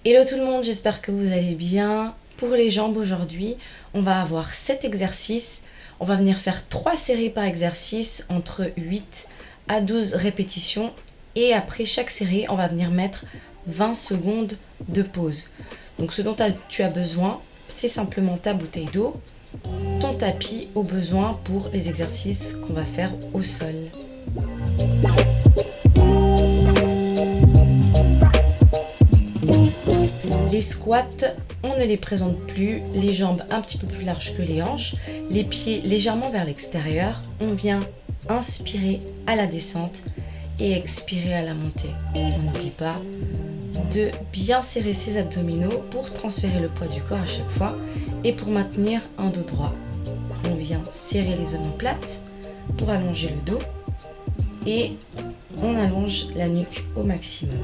Hello tout le monde, j'espère que vous allez bien. Pour les jambes aujourd'hui, on va avoir 7 exercices. On va venir faire 3 séries par exercice entre 8 à 12 répétitions. Et après chaque série, on va venir mettre 20 secondes de pause. Donc ce dont tu as besoin, c'est simplement ta bouteille d'eau, ton tapis au besoin pour les exercices qu'on va faire au sol. Les squats, on ne les présente plus, les jambes un petit peu plus larges que les hanches, les pieds légèrement vers l'extérieur. On vient inspirer à la descente et expirer à la montée. On n'oublie pas de bien serrer ses abdominaux pour transférer le poids du corps à chaque fois et pour maintenir un dos droit. On vient serrer les omoplates pour allonger le dos et on allonge la nuque au maximum.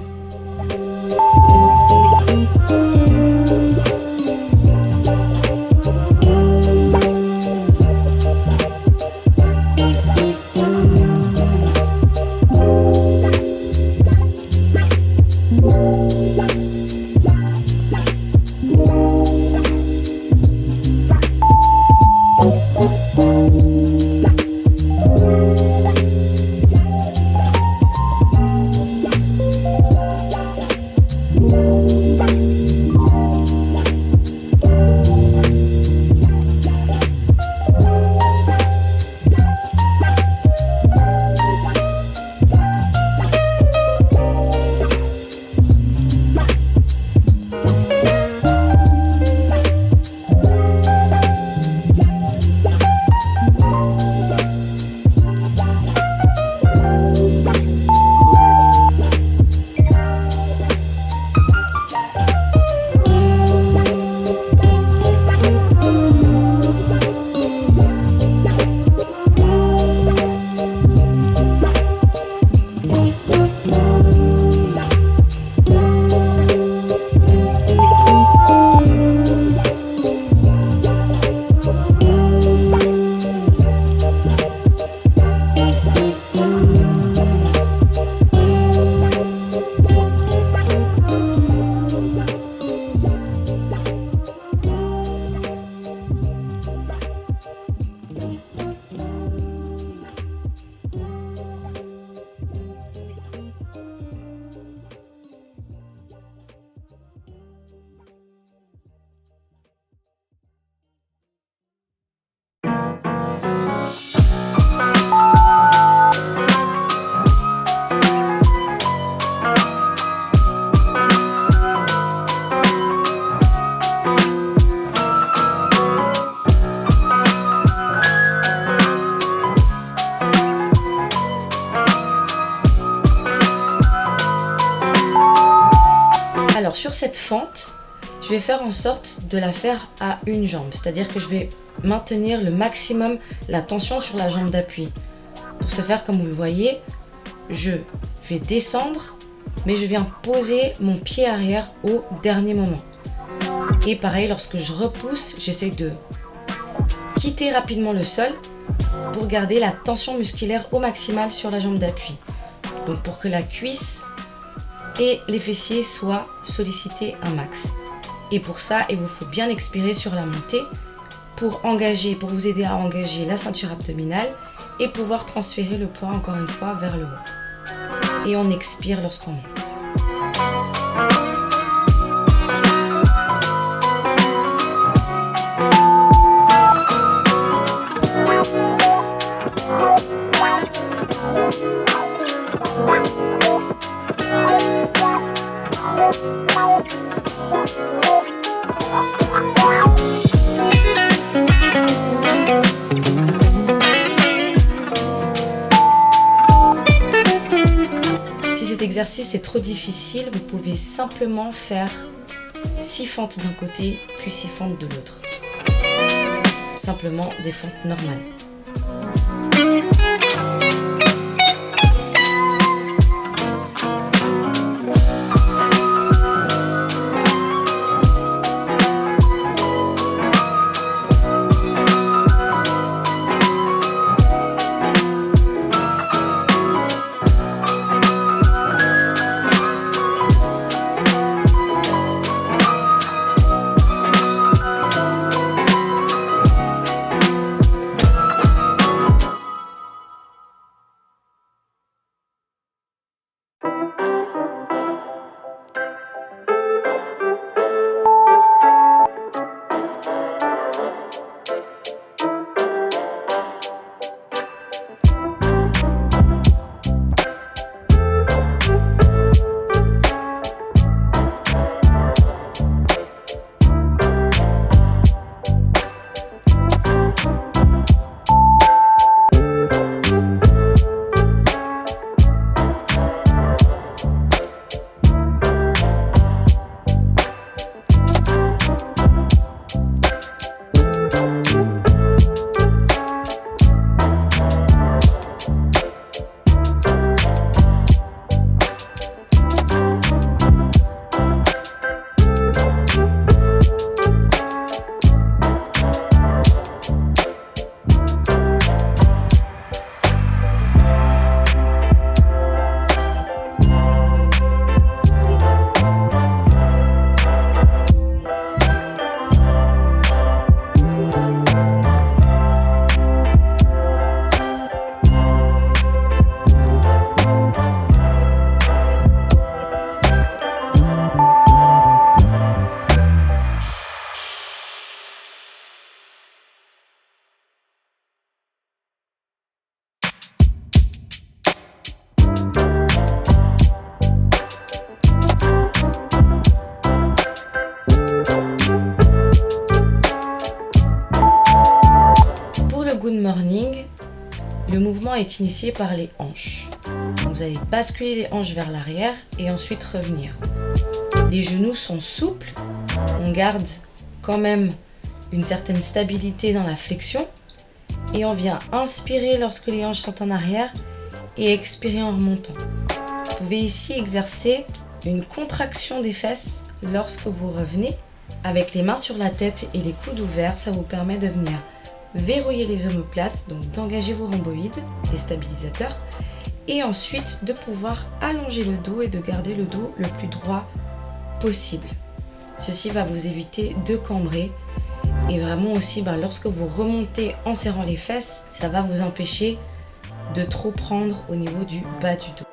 Alors sur cette fente, je vais faire en sorte de la faire à une jambe, c'est-à-dire que je vais maintenir le maximum la tension sur la jambe d'appui. Pour ce faire, comme vous le voyez, je vais descendre, mais je viens poser mon pied arrière au dernier moment. Et pareil, lorsque je repousse, j'essaie de quitter rapidement le sol pour garder la tension musculaire au maximal sur la jambe d'appui. Donc pour que la cuisse et les fessiers soient sollicités un max. Et pour ça, il vous faut bien expirer sur la montée pour vous aider à engager la ceinture abdominale et pouvoir transférer le poids encore une fois vers le haut. Et on expire lorsqu'on monte. Si cet exercice est trop difficile, vous pouvez simplement faire 6 fentes d'un côté puis 6 fentes de l'autre. Simplement des fentes normales. est initié par les hanches. Donc vous allez basculer les hanches vers l'arrière et ensuite revenir. Les genoux sont souples, on garde quand même une certaine stabilité dans la flexion et on vient inspirer lorsque les hanches sont en arrière et expirer en remontant. Vous pouvez ici exercer une contraction des fesses lorsque vous revenez avec les mains sur la tête et les coudes ouverts. Ça vous permet de venir verrouiller les omoplates, donc d'engager vos rhomboïdes, les stabilisateurs, et ensuite de pouvoir allonger le dos et de garder le dos le plus droit possible. Ceci va vous éviter de cambrer et vraiment aussi lorsque vous remontez en serrant les fesses, ça va vous empêcher de trop prendre au niveau du bas du dos.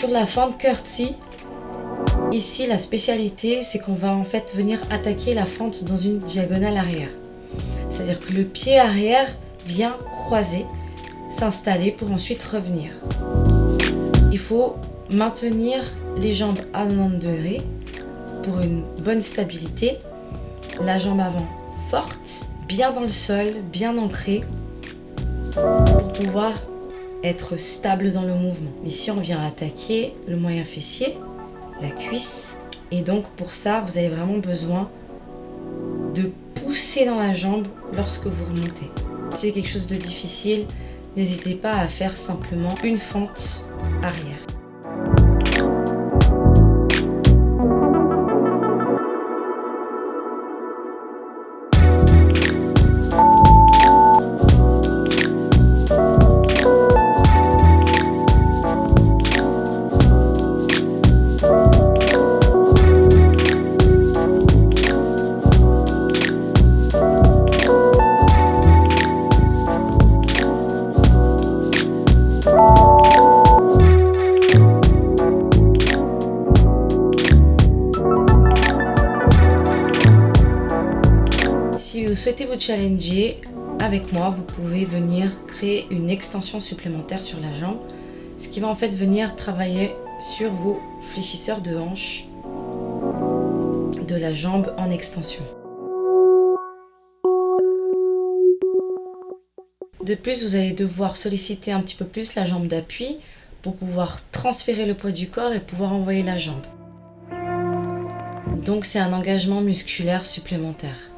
Sur la fente curtsy, ici la spécialité c'est qu'on va en fait venir attaquer la fente dans une diagonale arrière. C'est-à-dire que le pied arrière vient croiser, s'installer pour ensuite revenir. Il faut maintenir les jambes à 90 degrés pour une bonne stabilité. La jambe avant forte, bien dans le sol, bien ancrée pour pouvoir être stable dans le mouvement. Ici, on vient attaquer le moyen fessier, la cuisse. Et donc, pour ça, vous avez vraiment besoin de pousser dans la jambe lorsque vous remontez. Si c'est quelque chose de difficile, n'hésitez pas à faire simplement une fente arrière. vous souhaitez vous challenger avec moi, vous pouvez venir créer une extension supplémentaire sur la jambe, ce qui va en fait venir travailler sur vos fléchisseurs de hanche de la jambe en extension. De plus, vous allez devoir solliciter un petit peu plus la jambe d'appui pour pouvoir transférer le poids du corps et pouvoir envoyer la jambe. Donc c'est un engagement musculaire supplémentaire.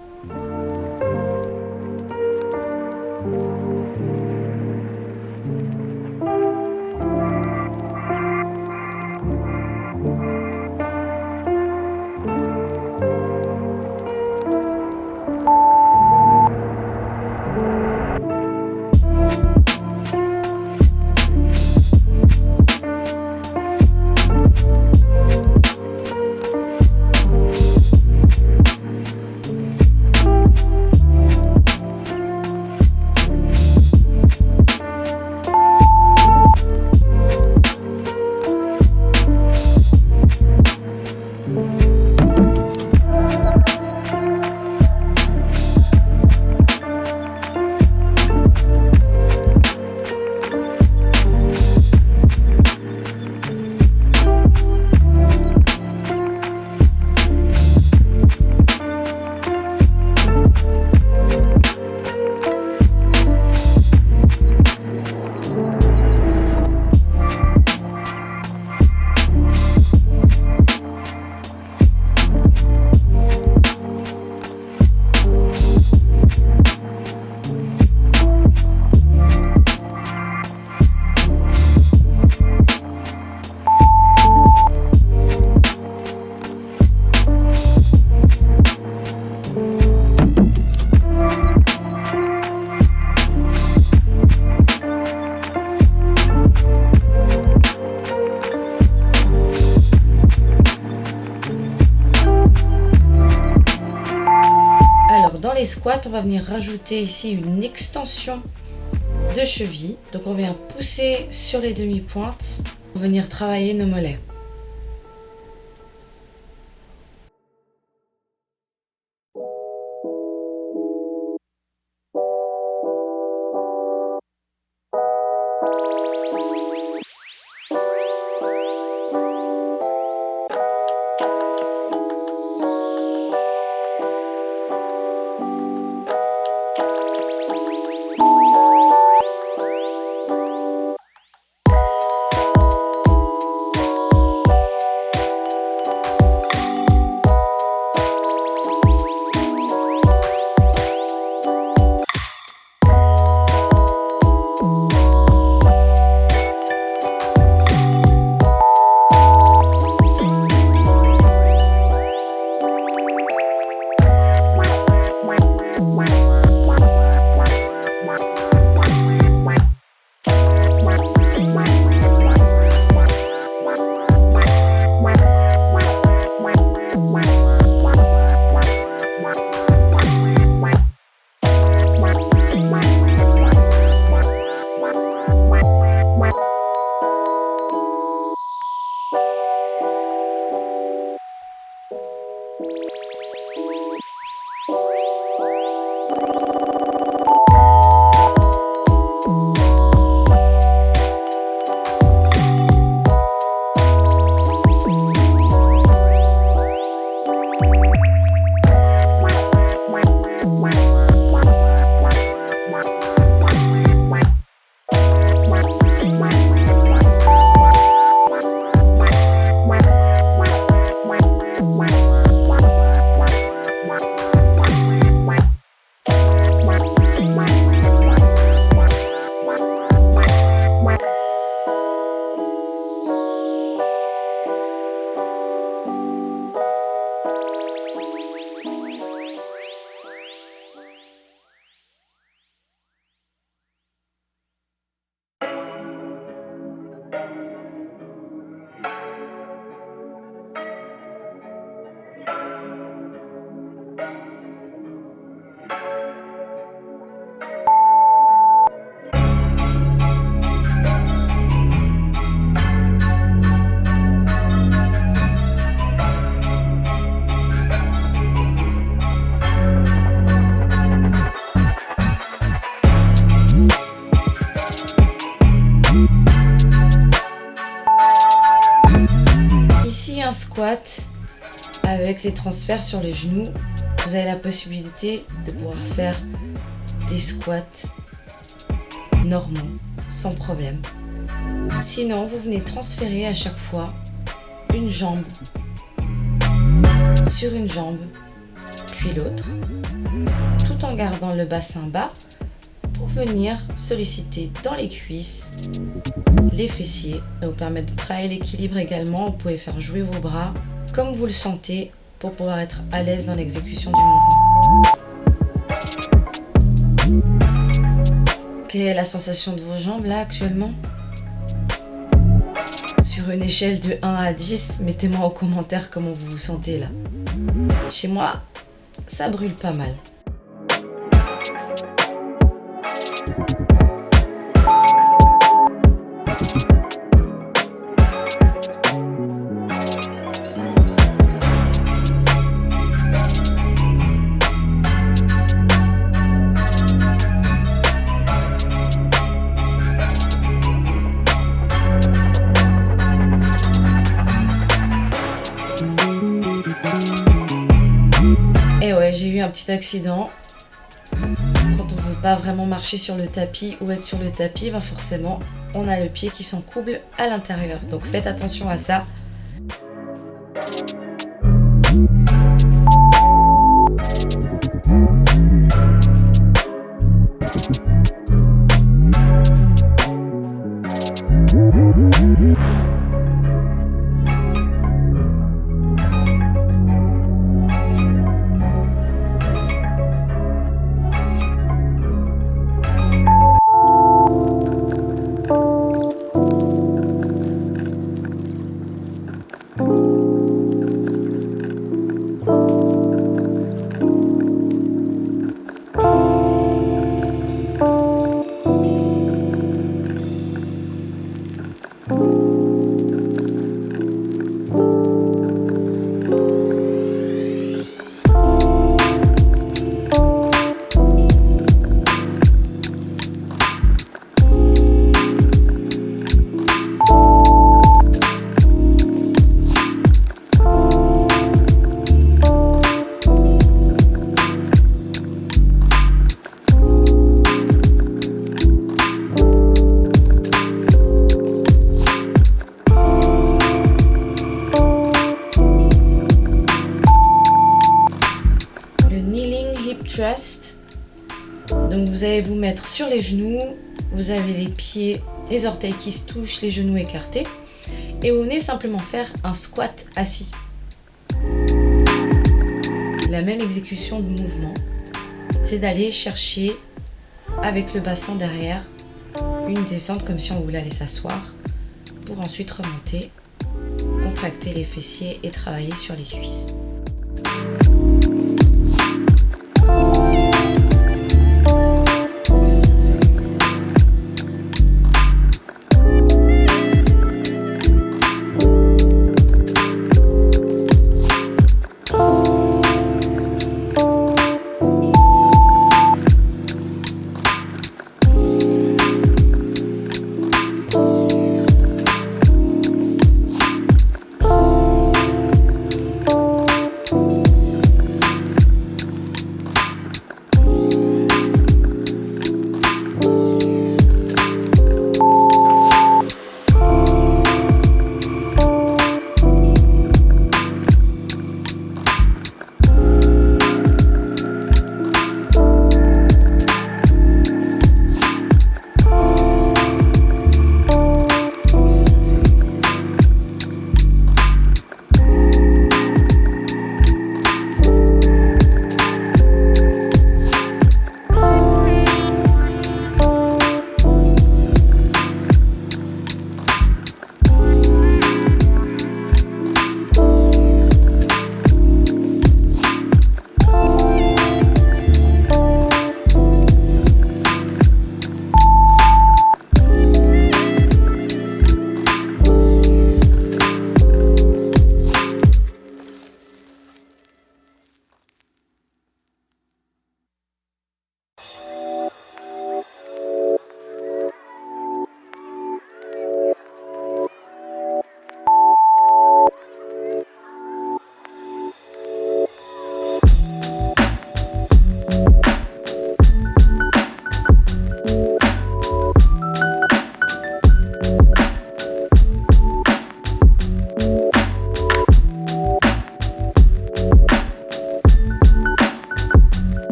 Dans les squats, on va venir rajouter ici une extension de cheville. Donc on vient pousser sur les demi-pointes pour venir travailler nos mollets. squat avec les transferts sur les genoux, vous avez la possibilité de pouvoir faire des squats normaux, sans problème. Sinon, vous venez transférer à chaque fois une jambe sur une jambe, puis l'autre, tout en gardant le bassin bas pour venir solliciter dans les cuisses, les fessiers. Ça vous permet de travailler l'équilibre également. Vous pouvez faire jouer vos bras comme vous le sentez pour pouvoir être à l'aise dans l'exécution du mouvement. Quelle est la sensation de vos jambes là actuellement? Sur une échelle de 1 à 10, mettez-moi en commentaire comment vous vous sentez là. Chez moi, ça brûle pas mal. Et ouais, j'ai eu un petit accident. Quand on ne veut pas vraiment marcher sur le tapis ou être sur le tapis, ben forcément, on a le pied qui s'encouble à l'intérieur. Donc faites attention à ça. Thrust. Donc vous allez vous mettre sur les genoux, vous avez les pieds, les orteils qui se touchent, les genoux écartés et vous venez simplement faire un squat assis. La même exécution de mouvement, c'est d'aller chercher avec le bassin derrière une descente comme si on voulait aller s'asseoir pour ensuite remonter, contracter les fessiers et travailler sur les cuisses.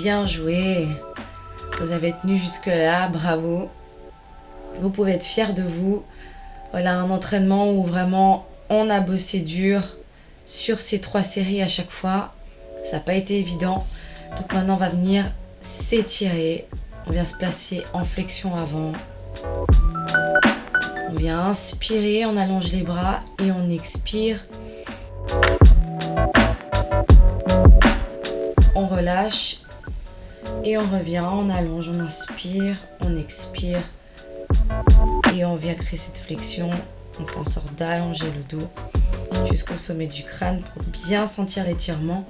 bien joué. Vous avez tenu jusque-là, bravo. Vous pouvez être fiers de vous. Voilà un entraînement où vraiment on a bossé dur sur ces 3 séries à chaque fois. Ça n'a pas été évident. Donc maintenant on va venir s'étirer. On vient se placer en flexion avant. On vient inspirer, on allonge les bras et on expire. On relâche et on revient, on allonge, on inspire, on expire et on vient créer cette flexion. On fait en sorte d'allonger le dos jusqu'au sommet du crâne pour bien sentir l'étirement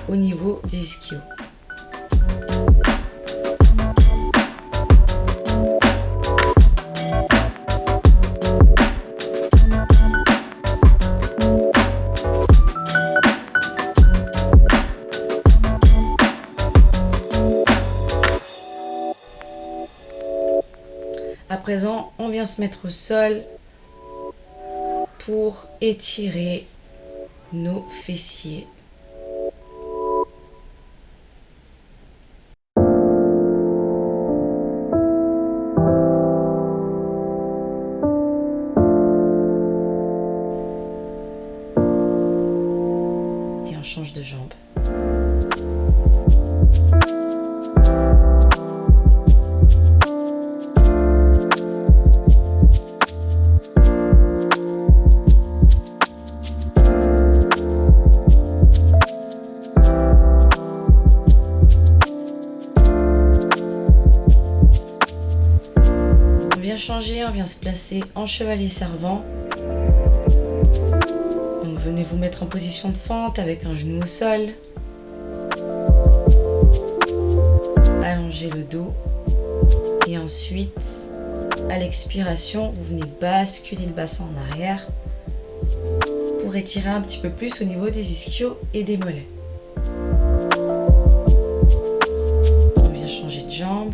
au niveau des ischios. À présent, on vient se mettre au sol pour étirer nos fessiers. Et on change de jambe. On vient changer, on vient se placer en chevalier servant. Donc venez vous mettre en position de fente avec un genou au sol. Allongez le dos. Et ensuite, à l'expiration, vous venez basculer le bassin en arrière pour étirer un petit peu plus au niveau des ischios et des mollets. On vient changer de jambe.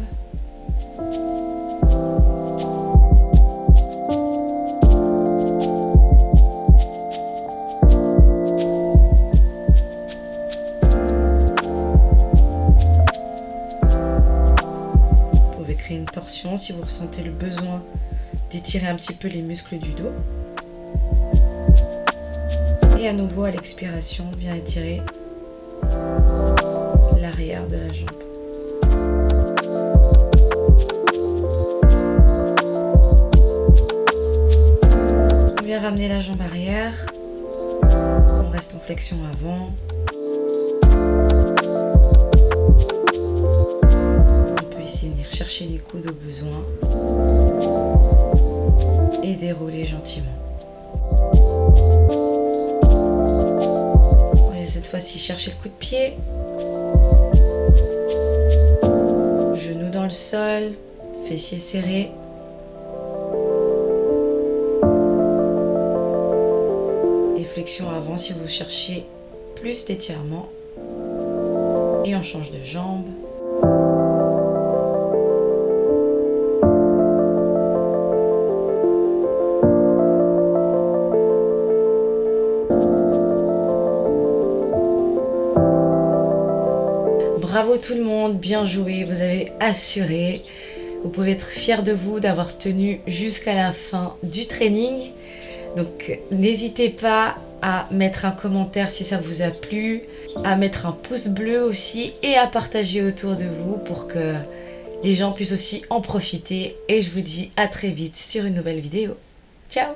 Créer une torsion si vous ressentez le besoin d'étirer un petit peu les muscles du dos. Et à nouveau à l'expiration, on vient étirer l'arrière de la jambe. On vient ramener la jambe arrière. On reste en flexion avant. Venir chercher les coudes au besoin et dérouler gentiment. On va cette fois-ci chercher le coup de pied, genou dans le sol, fessiers serrés. Et flexion avant si vous cherchez plus d'étirement. Et on change de jambe. Bravo tout le monde, bien joué, vous avez assuré. Vous pouvez être fiers de vous d'avoir tenu jusqu'à la fin du training. Donc n'hésitez pas à mettre un commentaire si ça vous a plu, à mettre un pouce bleu aussi et à partager autour de vous pour que les gens puissent aussi en profiter. Et je vous dis à très vite sur une nouvelle vidéo. Ciao!